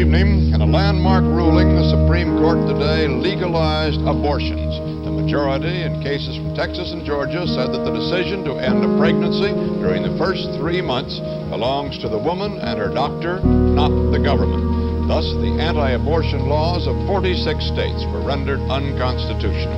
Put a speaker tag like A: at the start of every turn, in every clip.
A: evening, in a landmark ruling, the Supreme Court today legalized abortions. The majority in cases from Texas and Georgia said that the decision to end a pregnancy during the first 3 months belongs to the woman and her doctor, not the government. Thus, the anti-abortion laws of 46 states were rendered unconstitutional.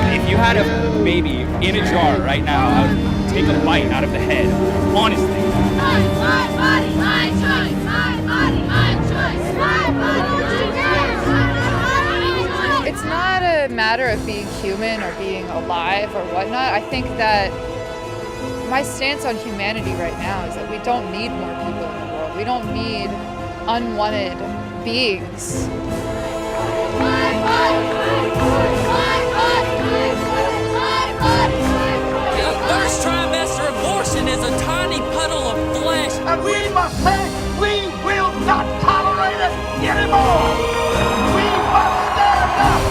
B: If you had a baby in a jar right now, I would take a bite out of the head, honestly.
C: My body, my choice. My body, my choice. My body, my choice.
D: It's not a matter of being human or being alive or whatnot. I think that my stance on humanity right now is that we don't need more people in the world. We don't need unwanted beings.
C: My body, my choice. My body, my choice. My body, my choice.
E: The first trimester abortion is a tiny puddle of flesh.
F: And we must say, we will not tolerate it anymore. We must stand up.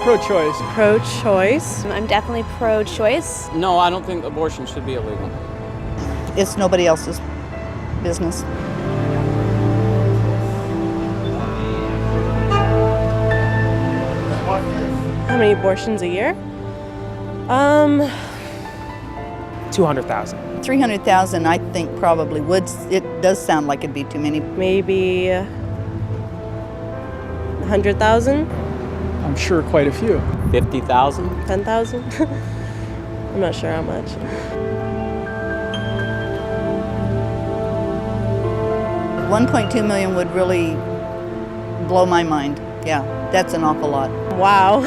G: Pro-choice.
H: Pro-choice. I'm definitely pro-choice.
B: No, I don't think abortion should be illegal.
I: It's nobody else's business.
H: How many abortions a year?
G: 200,000.
I: 300,000, I think probably would. It does sound like it'd be too many.
H: Maybe 100,000?
G: I'm sure quite a few.
B: 50,000?
H: 10,000? I'm not sure how much.
I: $1.2 million would really blow my mind. Yeah, that's an awful lot.
H: Wow.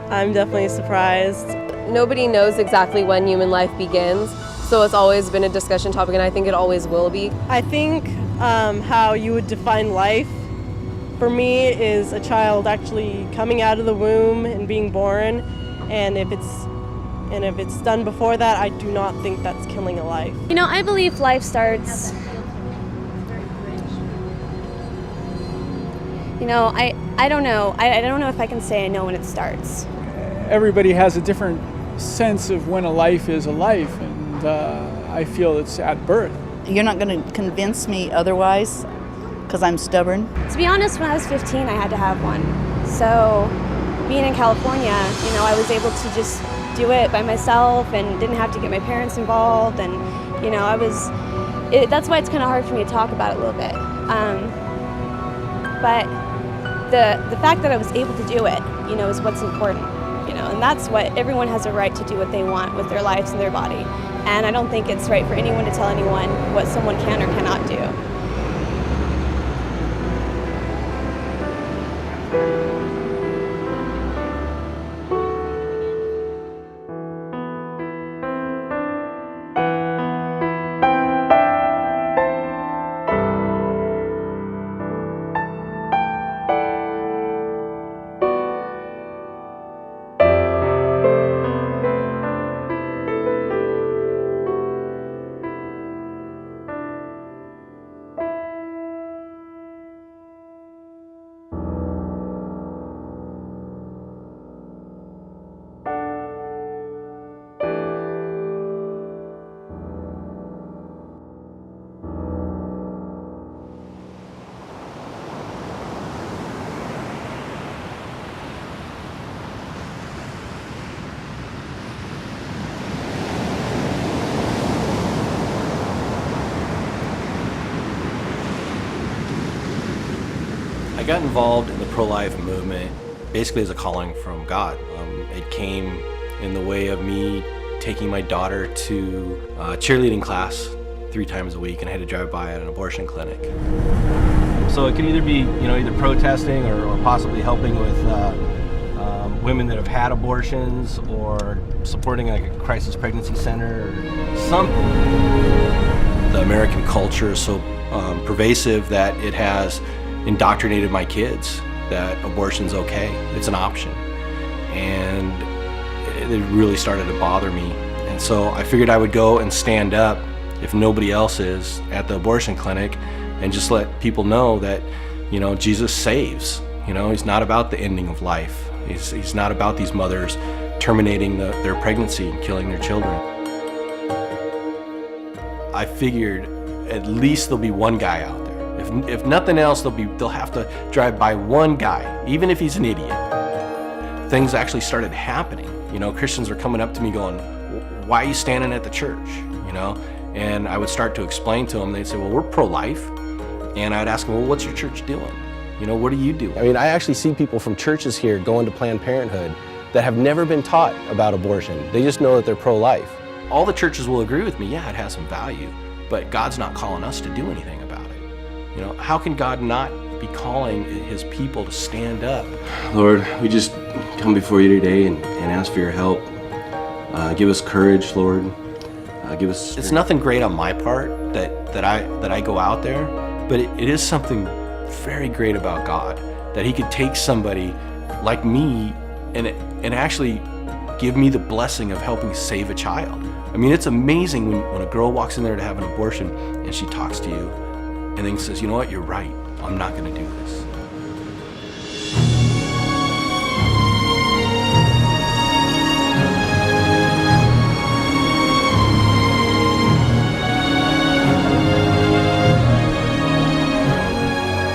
H: I'm definitely surprised.
J: Nobody knows exactly when human life begins, so it's always been a discussion topic, and I think it always will be.
H: I think how you would define life for me is a child actually coming out of the womb and being born, and if it's done before that, I do not think that's killing a life.
K: You know, I believe life starts. You know, I don't know. I don't know if I can say I know when it starts.
G: Everybody has a different sense of when a life is a life, and I feel it's at birth.
I: You're not going to convince me otherwise, because I'm stubborn.
K: To be honest, when I was 15, I had to have one. So being in California, you know, I was able to just do it by myself and didn't have to get my parents involved. And, you know, that's why it's kind of hard for me to talk about it a little bit. But the fact that I was able to do it, you know, is what's important. You know, and that's what everyone has a right to do what they want with their lives and their body. And I don't think it's right for anyone to tell anyone what someone can or cannot do.
L: I got involved in the pro-life movement basically as a calling from God. It came in the way of me taking my daughter to cheerleading class 3 times a week, and I had to drive by at an abortion clinic. So it could either be, either protesting or possibly helping with women that have had abortions, or supporting like a crisis pregnancy center or something. The American culture is so pervasive that it has indoctrinated my kids that abortion's okay, it's an option. And it really started to bother me. And so I figured I would go and stand up, if nobody else is, at the abortion clinic and just let people know that, Jesus saves. He's not about the ending of life. He's not about these mothers terminating their pregnancy and killing their children. I figured at least there'll be one guy out there. If nothing else, they'll have to drive by one guy, even if he's an idiot. Things actually started happening. Christians were coming up to me going, "Why are you standing at the church?" And I would start to explain to them. They'd say, "Well, we're pro-life." And I'd ask them, "Well, what's your church doing? What do you do?" I actually see people from churches here going to Planned Parenthood that have never been taught about abortion. They just know that they're pro-life. All the churches will agree with me, yeah, it has some value, but God's not calling us to do anything about it. How can God not be calling his people to stand up? Lord, we just come before you today and ask for your help. Give us courage, Lord. Give us strength. It's nothing great on my part that I go out there, but it is something very great about God, that he could take somebody like me and actually give me the blessing of helping save a child. It's amazing when a girl walks in there to have an abortion and she talks to you and then says, "You know what, you're right, I'm not going to do this."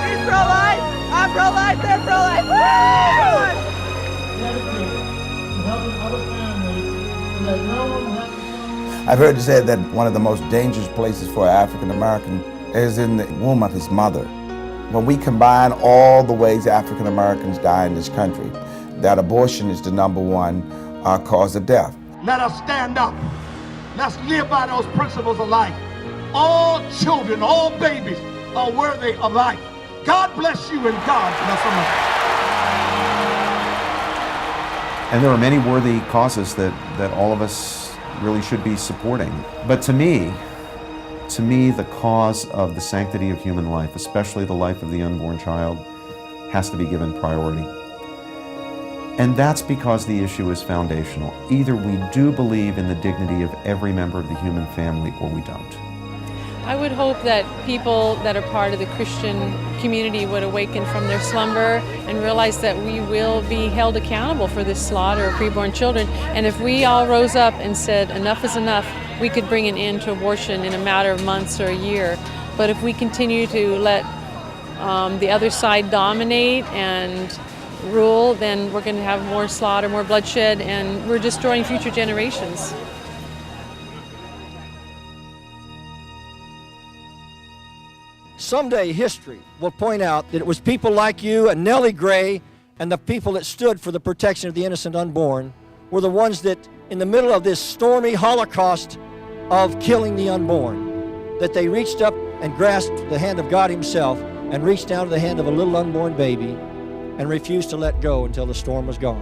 F: She's pro-life, I'm pro-life, they're pro-life.
M: I've heard it said that one of the most dangerous places for an African American is in the womb of his mother. When we combine all the ways African Americans die in this country, that abortion is the #1 cause of death.
F: Let us stand up. Let's live by those principles of life. All children, all babies are worthy of life. God bless you and God bless America.
N: And there are many worthy causes that all of us really should be supporting. But to me, the cause of the sanctity of human life, especially the life of the unborn child, has to be given priority. And that's because the issue is foundational. Either we do believe in the dignity of every member of the human family or we don't.
O: I would hope that people that are part of the Christian community would awaken from their slumber and realize that we will be held accountable for this slaughter of preborn children. And if we all rose up and said enough is enough, we could bring an end to abortion in a matter of months or a year. But if we continue to let the other side dominate and rule, then we're going to have more slaughter, more bloodshed, and we're destroying future generations.
P: Someday history will point out that it was people like you and Nellie Gray and the people that stood for the protection of the innocent unborn were the ones that, in the middle of this stormy holocaust of killing the unborn, that they reached up and grasped the hand of God himself and reached down to the hand of a little unborn baby and refused to let go until the storm was gone.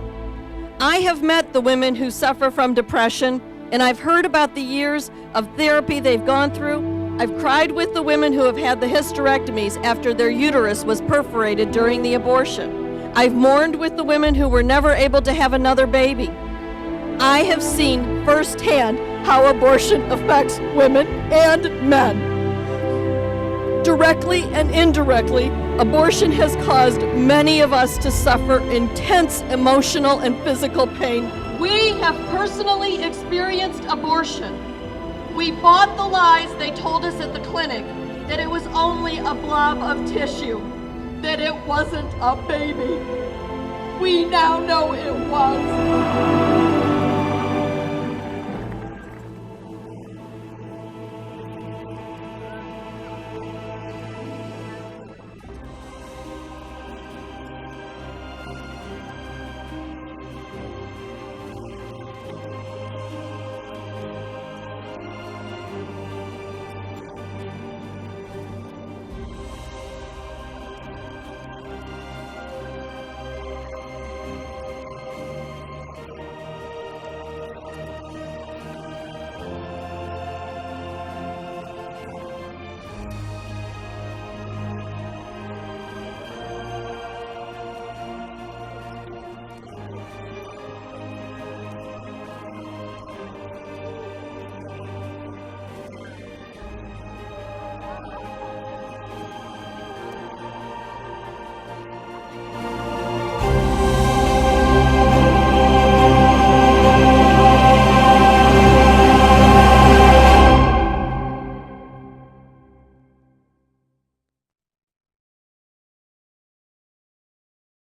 Q: I have met the women who suffer from depression, and I've heard about the years of therapy they've gone through. I've cried with the women who have had the hysterectomies after their uterus was perforated during the abortion. I've mourned with the women who were never able to have another baby. I have seen firsthand how abortion affects women and men. Directly and indirectly, abortion has caused many of us to suffer intense emotional and physical pain. We have personally experienced abortion. We bought the lies they told us at the clinic, that it was only a blob of tissue, that it wasn't a baby. We now know it was.